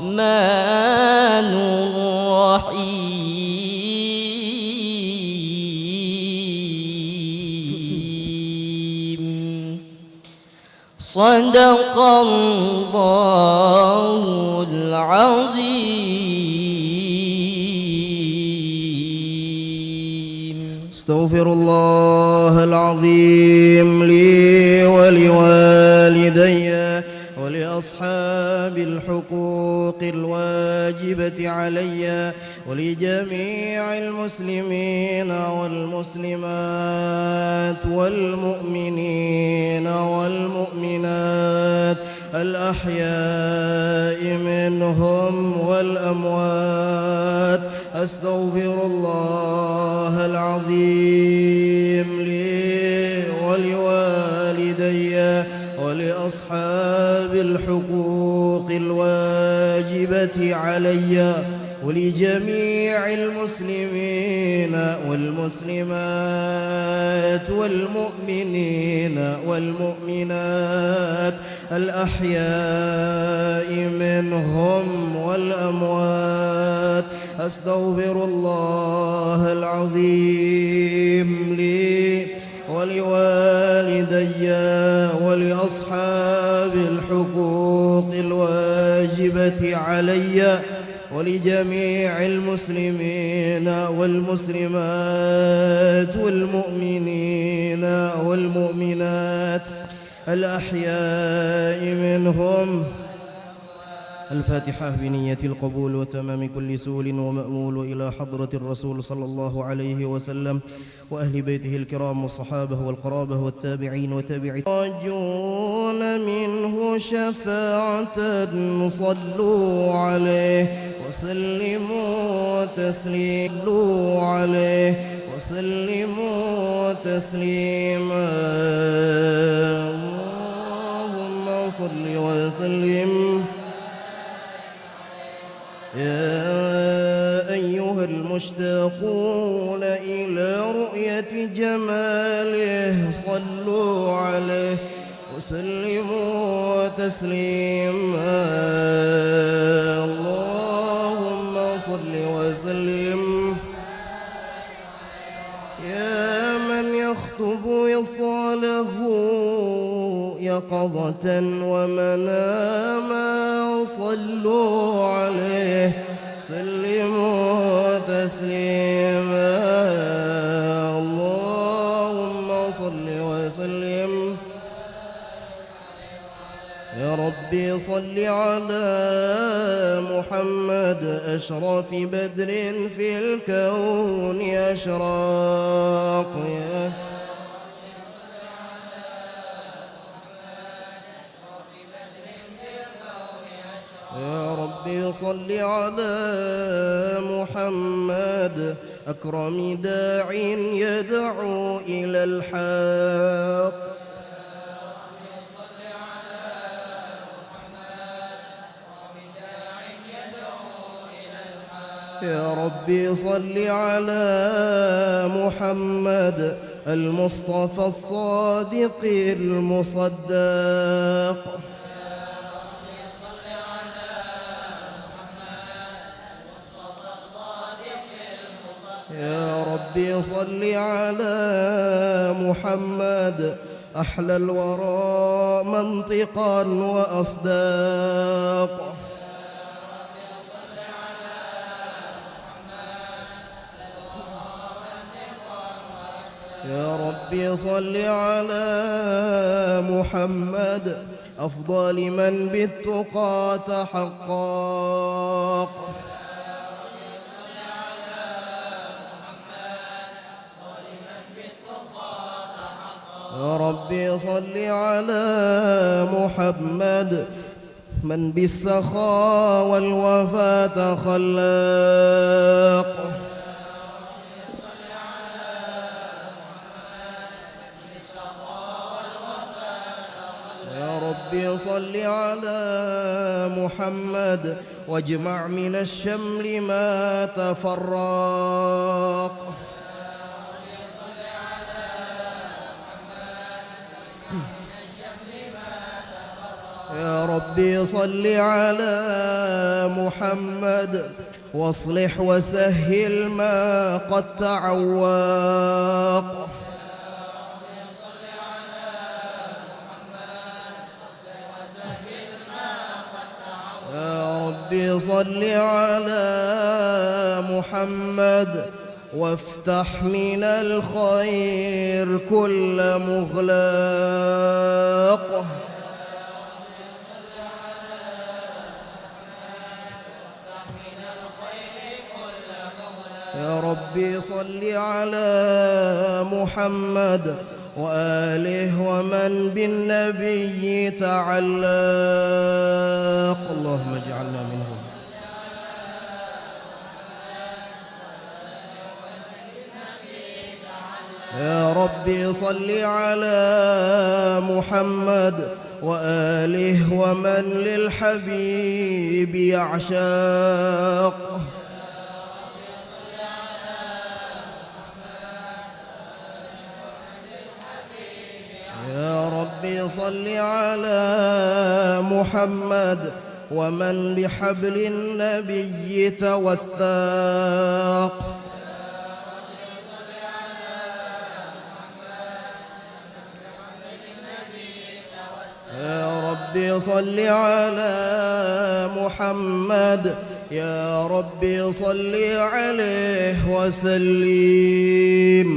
الرحمن الرحيم. صدق الله العظيم. استغفر الله العظيم لي ولوالدي ولأصحاب الحقوق الواجبة علي ولجميع المسلمين والمسلمات والمؤمنين والمؤمنات الأحياء منهم والأموات. أستغفر الله العظيم لي ولوالدي ولأصحاب الحقوق الواجبة علي ولجميع المسلمين والمسلمات والمؤمنين والمؤمنات الأحياء منهم والأموات. أستغفر الله العظيم لي ولوالدي ولأصحاب الحقوق الواجبة علي ولجميع المسلمين والمسلمات والمؤمنين والمؤمنات الأحياء منهم. الفاتحة بنية القبول وتمام كل سول ومأمول إلى حضرة الرسول صلى الله عليه وسلم وأهل بيته الكرام والصحابة والقرابة والتابعين وتابعين. راجون منه شفاعة صلوا عليه وسلموا تسليما عليه وسلموا تسليما. اللهم صل وسلم. يا أيها المشتاقون إلى رؤية جماله صلوا عليه وسلموا تسليما. اللهم صل وسلم. يا من يخطب وصاله يقظة ومناما صلوا عليه سلموا تسليما. اللهم صل وسلم. يا ربي صل على محمد أشرف بدر في الكون أشراق. يا ربي صل على محمد أكرم داع يدعو إلى الحق. يا ربي صل على محمد المصطفى الصادق المصدق. يا ربي صل على محمد أحلى الورى منطقا وأصداق. يا ربي صل على محمد أفضل من بالتقى تحقق. يا ربي صل على محمد من بالسخاء والوفاء تخلق. يا ربي صل على محمد واجمع من الشمل ما تفرق. يا ربي صل على محمد واصلح وسهل ما قد تعوق. يا ربي صل على محمد وافتح من الخير كل مغلاق. يا ربي صل على محمد وآله ومن بالنبي تعلق. اللهم اجعلنا منهم. يا ربي صل على محمد وآله ومن للحبيب يعشاق. يا ربي صل على محمد ومن بحبل النبي توثاق. يا ربي صل على محمد يا ربي صل عليه وسلم.